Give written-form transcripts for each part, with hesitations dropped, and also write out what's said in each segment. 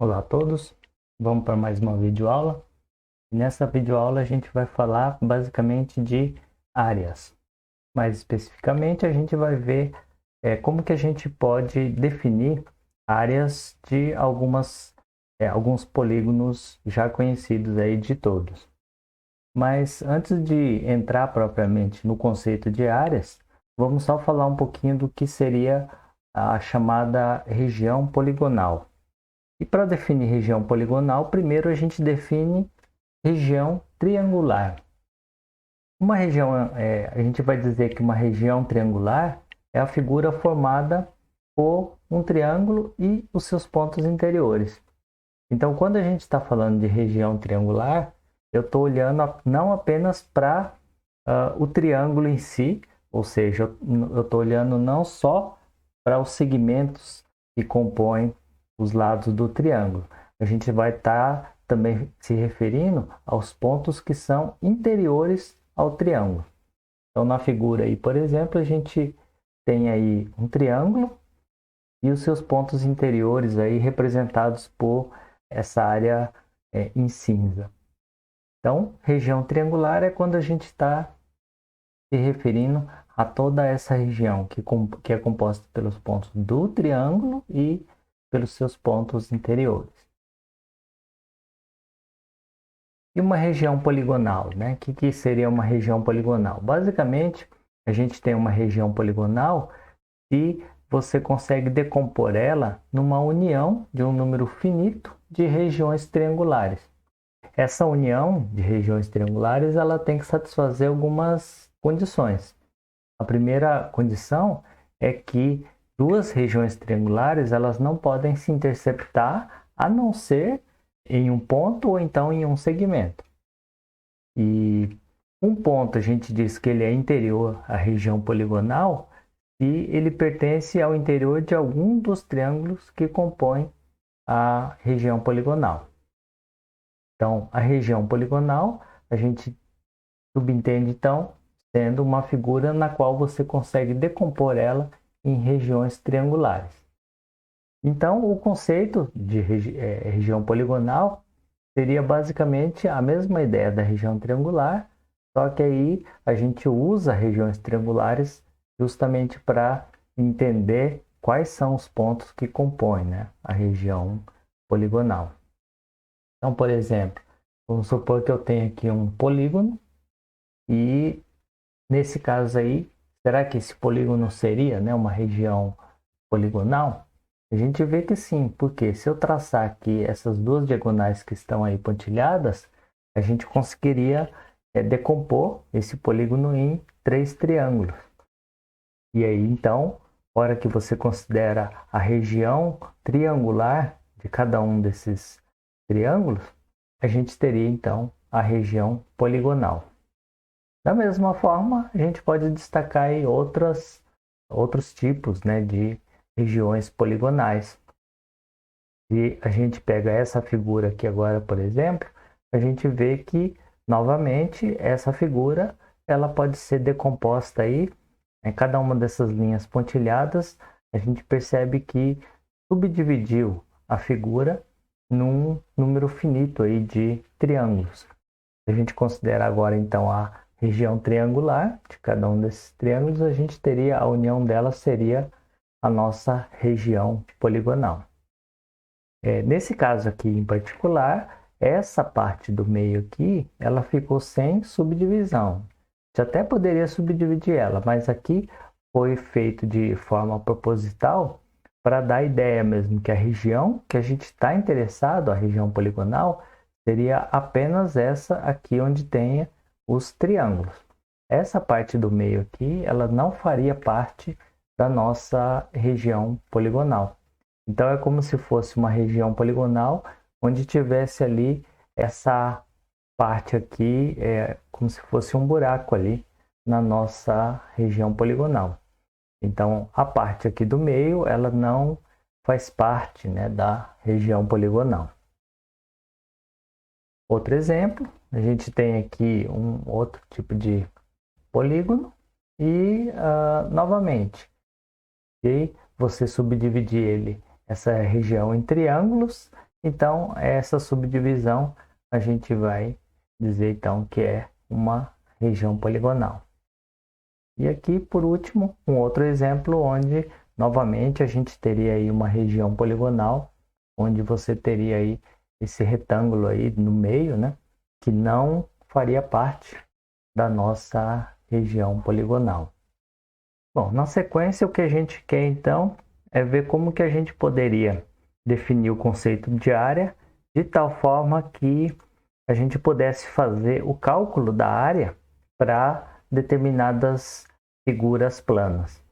Olá a todos, vamos para mais uma videoaula. Nessa videoaula a gente vai falar basicamente de áreas. Mais especificamente a gente vai ver como que a gente pode definir áreas de alguns polígonos já conhecidos aí de todos. Mas antes de entrar propriamente no conceito de áreas, vamos só falar um pouquinho do que seria a chamada região poligonal. E para definir região poligonal, primeiro a gente define região triangular. A gente vai dizer que uma região triangular é a figura formada por um triângulo e os seus pontos interiores. Então, quando a gente está falando de região triangular, eu estou olhando não apenas para o triângulo em si, ou seja, eu estou olhando não só para os segmentos que compõem os lados do triângulo. A gente vai estar também se referindo aos pontos que são interiores ao triângulo. Então, na figura aí, por exemplo, a gente tem aí um triângulo e os seus pontos interiores aí representados por essa área em cinza. Então, região triangular é quando a gente está se referindo a toda essa região que é composta pelos pontos do triângulo e pelos seus pontos interiores. E uma região poligonal, né? O que seria uma região poligonal? Basicamente, a gente tem uma região poligonal e você consegue decompor ela numa união de um número finito de regiões triangulares. Essa união de regiões triangulares ela tem que satisfazer algumas condições. A primeira condição é que duas regiões triangulares elas não podem se interceptar a não ser em um ponto ou então em um segmento. E um ponto a gente diz que ele é interior à região poligonal se ele pertence ao interior de algum dos triângulos que compõem a região poligonal. Então, a região poligonal a gente subentende então sendo uma figura na qual você consegue decompor ela em regiões triangulares. Então, o conceito de região poligonal seria basicamente a mesma ideia da região triangular, só que aí a gente usa regiões triangulares justamente para entender quais são os pontos que compõem, né, a região poligonal. Então, por exemplo, vamos supor que eu tenho aqui um polígono e nesse caso aí, será que esse polígono seria, né, uma região poligonal? A gente vê que sim, porque se eu traçar aqui essas duas diagonais que estão aí pontilhadas, a gente conseguiria decompor esse polígono em três triângulos. E aí, então, na hora que você considera a região triangular de cada um desses triângulos, a gente teria, então, a região poligonal. Da mesma forma, a gente pode destacar aí outros tipos, né, de regiões poligonais. Se a gente pega essa figura aqui agora, por exemplo, a gente vê que, novamente, essa figura ela pode ser decomposta aí, em cada uma dessas linhas pontilhadas, a gente percebe que subdividiu a figura num número finito aí de triângulos. Se a gente considerar agora, então, a região triangular de cada um desses triângulos, a gente teria, a união delas seria a nossa região poligonal. Nesse caso aqui em particular, essa parte do meio aqui, ela ficou sem subdivisão. A gente até poderia subdividir ela, mas aqui foi feito de forma proposital para dar a ideia mesmo que a região que a gente está interessado, a região poligonal, seria apenas essa aqui onde tenha os triângulos. Essa parte do meio aqui, ela não faria parte da nossa região poligonal. Então é como se fosse uma região poligonal onde tivesse ali essa parte aqui, como se fosse um buraco ali na nossa região poligonal. Então a parte aqui do meio, ela não faz parte, né, da região poligonal. Outro exemplo, a gente tem aqui um outro tipo de polígono e novamente, se você subdividir ele, essa região em triângulos, Então, essa subdivisão a gente vai dizer então que é uma região poligonal. E aqui, por último, um outro exemplo onde novamente a gente teria aí uma região poligonal, onde você teria aí esse retângulo aí no meio, né, que não faria parte da nossa região poligonal. Bom, na sequência, o que a gente quer então é ver como que a gente poderia definir o conceito de área de tal forma que a gente pudesse fazer o cálculo da área para determinadas figuras planas.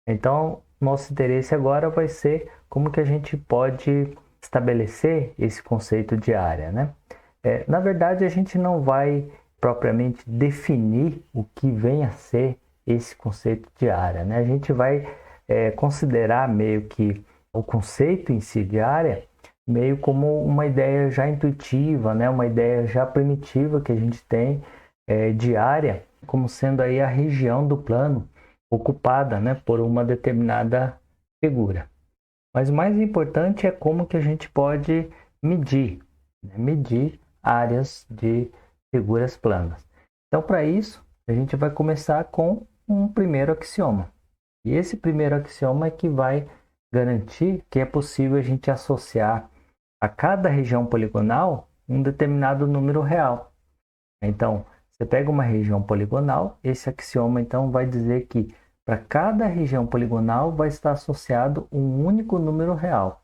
Então, nosso interesse agora vai ser como que a gente pode estabelecer esse conceito de área, né? Na verdade, a gente não vai propriamente definir o que vem a ser esse conceito de área, né? A gente vai considerar meio que o conceito em si de área meio como uma ideia já intuitiva, né? Uma ideia já primitiva que a gente tem de área como sendo aí a região do plano ocupada, né, por uma determinada figura. Mas o mais importante é como que a gente pode medir, né? Medir áreas de figuras planas. Então, para isso, a gente vai começar com um primeiro axioma. E esse primeiro axioma é que vai garantir que é possível a gente associar a cada região poligonal um determinado número real. Então, você pega uma região poligonal, esse axioma então vai dizer que para cada região poligonal vai estar associado um único número real,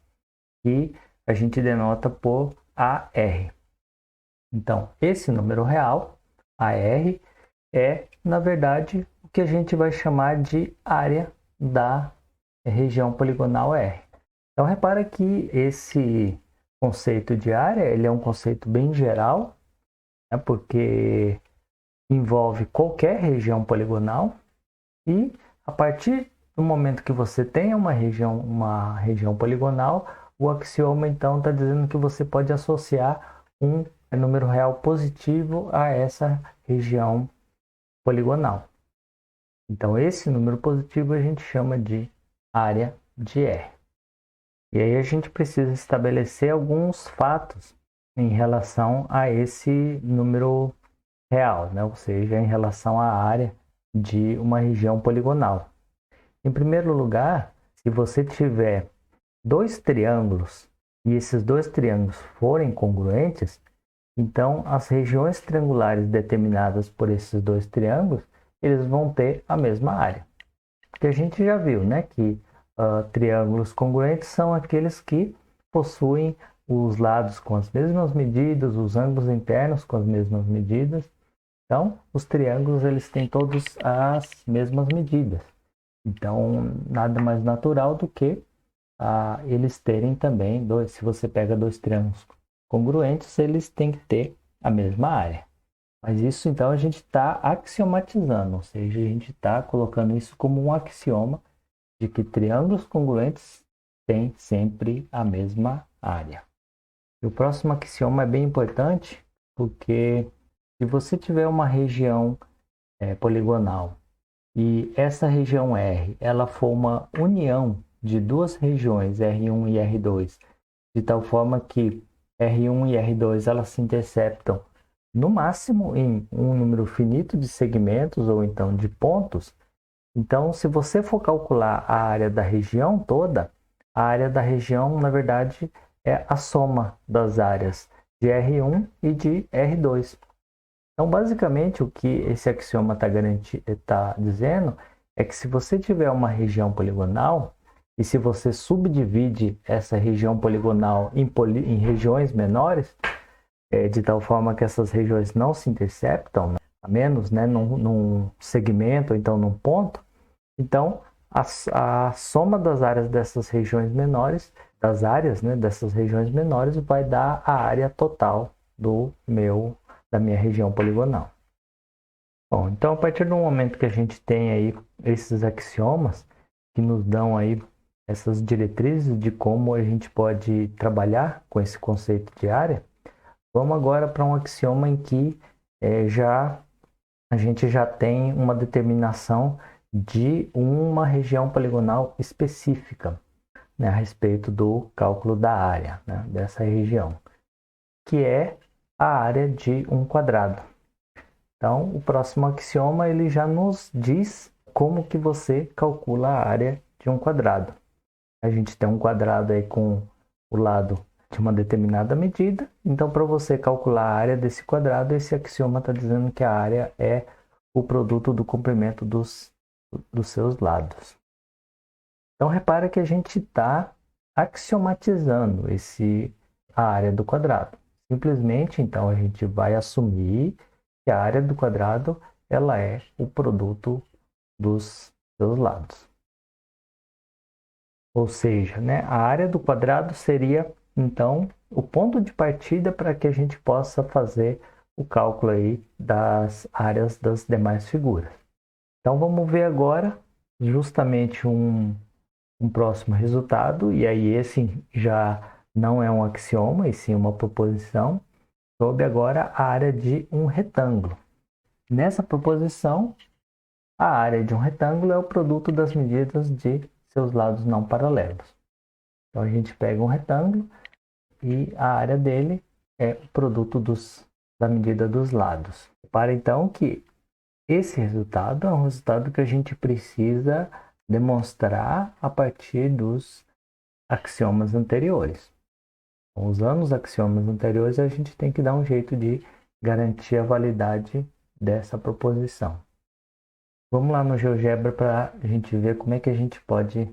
que a gente denota por AR. Então, esse número real, AR, é, na verdade, o que a gente vai chamar de área da região poligonal R. Então, repara que esse conceito de área ele é um conceito bem geral, né, porque envolve qualquer região poligonal e a partir do momento que você tenha uma região poligonal, o axioma então está dizendo que você pode associar um número real positivo a essa região poligonal. Então esse número positivo a gente chama de área de R. E aí a gente precisa estabelecer alguns fatos em relação a esse número real, né? Ou seja, em relação à área de uma região poligonal. Em primeiro lugar, se você tiver dois triângulos e esses dois triângulos forem congruentes, então as regiões triangulares determinadas por esses dois triângulos, eles vão ter a mesma área. Porque a gente já viu, né, que triângulos congruentes são aqueles que possuem os lados com as mesmas medidas, os ângulos internos com as mesmas medidas. Então, os triângulos eles têm todos as mesmas medidas. Então, nada mais natural do que eles terem também, se você pega dois triângulos congruentes, eles têm que ter a mesma área. Mas isso, então, a gente está axiomatizando, ou seja, a gente está colocando isso como um axioma de que triângulos congruentes têm sempre a mesma área. E o próximo axioma é bem importante, porque se você tiver uma região poligonal e essa região R ela for uma união de duas regiões, R1 e R2, de tal forma que R1 e R2 elas se interceptam no máximo em um número finito de segmentos ou então de pontos, então se você for calcular a área da região toda, a área da região na verdade é a soma das áreas de R1 e de R2. Então, basicamente, o que esse axioma está dizendo é que se você tiver uma região poligonal e se você subdivide essa região poligonal em regiões menores, de tal forma que essas regiões não se interceptam, né, a menos né, num segmento ou então num ponto, então a soma das áreas dessas regiões menores, das áreas né, dessas regiões menores, vai dar a área total da minha região poligonal. Bom, então a partir do momento que a gente tem aí esses axiomas que nos dão aí essas diretrizes de como a gente pode trabalhar com esse conceito de área, vamos agora para um axioma em que a gente já tem uma determinação de uma região poligonal específica. né, a respeito do cálculo da área, né, dessa região, que é a área de um quadrado. Então, o próximo axioma ele já nos diz como que você calcula a área de um quadrado. A gente tem um quadrado aí com o lado de uma determinada medida. Então, para você calcular a área desse quadrado, esse axioma está dizendo que a área é o produto do comprimento dos seus lados. Então, repara que a gente está axiomatizando a área do quadrado. Simplesmente, então, a gente vai assumir que a área do quadrado ela é o produto dos seus lados. Ou seja, né, a área do quadrado seria, então, o ponto de partida para que a gente possa fazer o cálculo aí das áreas das demais figuras. Então, vamos ver agora justamente um próximo resultado, e aí esse já não é um axioma, e sim uma proposição, sobre agora a área de um retângulo. Nessa proposição, a área de um retângulo é o produto das medidas de seus lados não paralelos. Então a gente pega um retângulo e a área dele é o produto da medida dos lados. Repara então que esse resultado é um resultado que a gente precisa demonstrar a partir dos axiomas anteriores. Então, usando os axiomas anteriores, a gente tem que dar um jeito de garantir a validade dessa proposição. Vamos lá no GeoGebra para a gente ver como é que a gente pode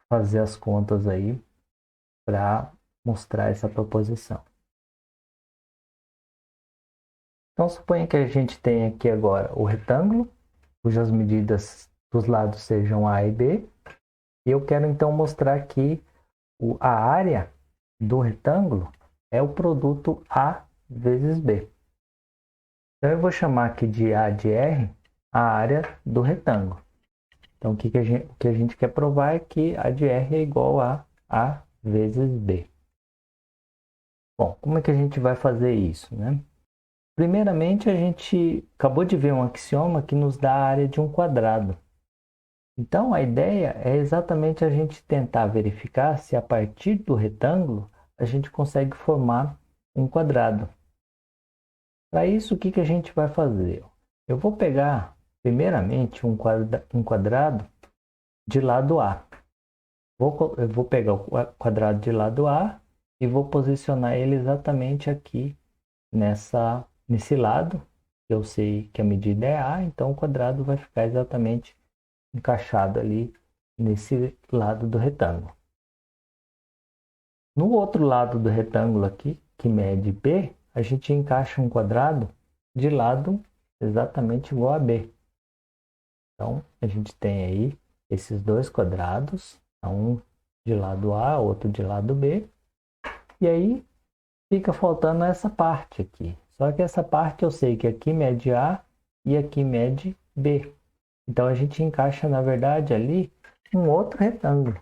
fazer as contas aí para mostrar essa proposição. Então, suponha que a gente tem aqui agora o retângulo, cujas medidas dos lados sejam A e B. E eu quero então mostrar que a área do retângulo é o produto A vezes B. Então, eu vou chamar aqui de A de R a área do retângulo. Então, o que a gente quer provar é que A de R é igual a A vezes B. Bom, como é que a gente vai fazer isso, né? Primeiramente, a gente acabou de ver um axioma que nos dá a área de um quadrado. Então, a ideia é exatamente a gente tentar verificar se a partir do retângulo a gente consegue formar um quadrado. Para isso, o que a gente vai fazer? Eu vou pegar, primeiramente, um quadrado de lado A. Eu vou pegar o quadrado de lado A e vou posicionar ele exatamente aqui nesse lado. Eu sei que a medida é A, então o quadrado vai ficar exatamente encaixado ali nesse lado do retângulo. No outro lado do retângulo aqui, que mede B, a gente encaixa um quadrado de lado exatamente igual a B. Então, a gente tem aí esses dois quadrados, um de lado A, outro de lado B. E aí, fica faltando essa parte aqui. Só que essa parte eu sei que aqui mede A e aqui mede B. Então a gente encaixa, na verdade, ali um outro retângulo.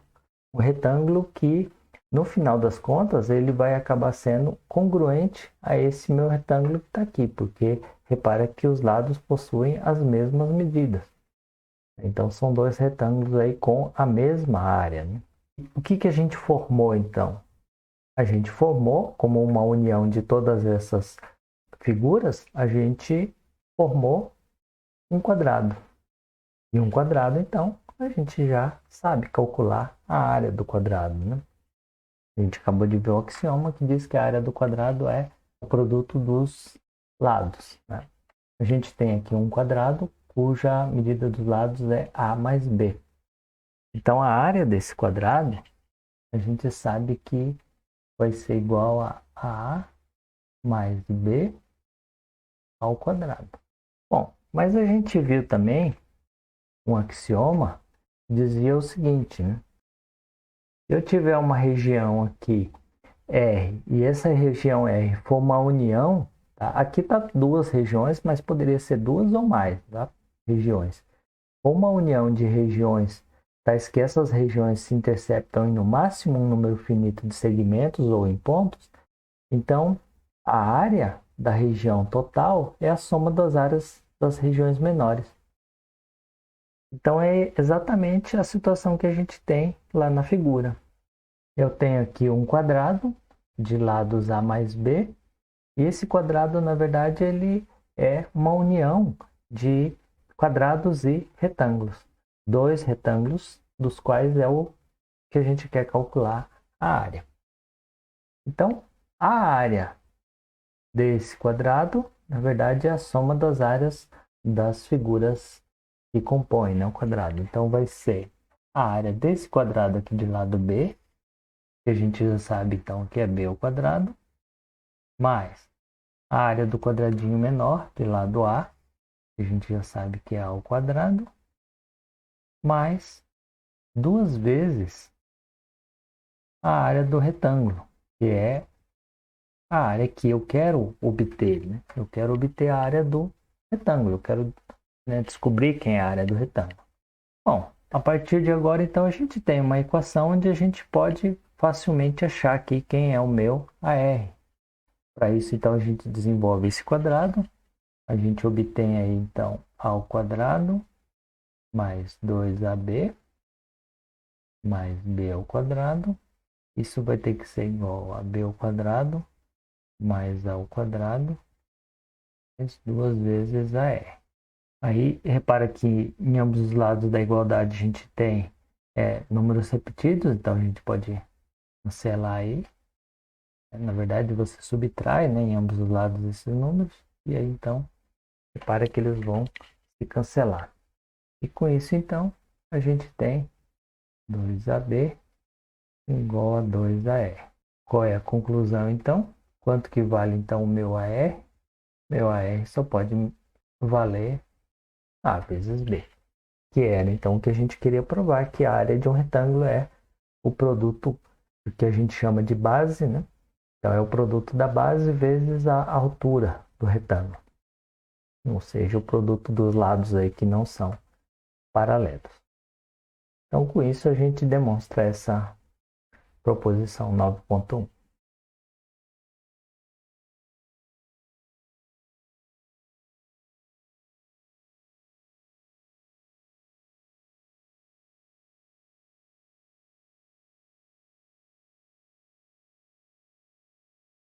Um retângulo que, no final das contas, ele vai acabar sendo congruente a esse meu retângulo que está aqui. Porque repara que os lados possuem as mesmas medidas. Então são dois retângulos aí com a mesma área, né? O que a gente formou então? A gente formou, como uma união de todas essas figuras, a gente formou um quadrado. E um quadrado, então, a gente já sabe calcular a área do quadrado, né? A gente acabou de ver o axioma que diz que a área do quadrado é o produto dos lados, né? A gente tem aqui um quadrado cuja medida dos lados é A mais B. Então, a área desse quadrado, a gente sabe que vai ser igual a A mais B ao quadrado. Bom, mas a gente viu também um axioma que dizia o seguinte, né? Se eu tiver uma região aqui R e essa região R for uma união, tá? Aqui está duas regiões, mas poderia ser duas ou mais, tá? Regiões. Uma união de regiões, tais que essas regiões se interceptam em no máximo um número finito de segmentos ou em pontos, então a área da região total é a soma das áreas das regiões menores. Então é exatamente a situação que a gente tem lá na figura. Eu tenho aqui um quadrado de lados A mais B, e esse quadrado, na verdade, ele é uma união de quadrados e retângulos. Dois retângulos, dos quais é o que a gente quer calcular a área. Então, a área desse quadrado, na verdade, é a soma das áreas das figuras que compõem, né, o quadrado. Então, vai ser a área desse quadrado aqui de lado B, que a gente já sabe, então, que é B ao quadrado, mais a área do quadradinho menor de lado A, que a gente já sabe que é A ao quadrado, mais duas vezes a área do retângulo, que é a área que eu quero obter, né? Eu quero obter a área do retângulo, eu quero, né, descobrir quem é a área do retângulo. Bom, a partir de agora, então, a gente tem uma equação onde a gente pode facilmente achar aqui quem é o meu AR. Para isso, então, a gente desenvolve esse quadrado, a gente obtém aí, então, A ao quadrado mais 2AB mais B ao quadrado. Isso vai ter que ser igual a B ao quadrado mais A ao quadrado mais duas vezes AR. Aí, repara que em ambos os lados da igualdade a gente tem números repetidos, então a gente pode cancelar aí. Na verdade, você subtrai, né, em ambos os lados esses números, e aí então, repara que eles vão se cancelar. E com isso, então, a gente tem 2AB igual a 2AR. Qual é a conclusão, então? Quanto que vale, então, o meu AR? Meu AR só pode valer A vezes B, que era, então, o que a gente queria provar, que a área de um retângulo é o produto que a gente chama de base, né? Então, é o produto da base vezes a altura do retângulo. Ou seja, o produto dos lados aí que não são paralelos. Então, com isso, a gente demonstra essa proposição 9.1.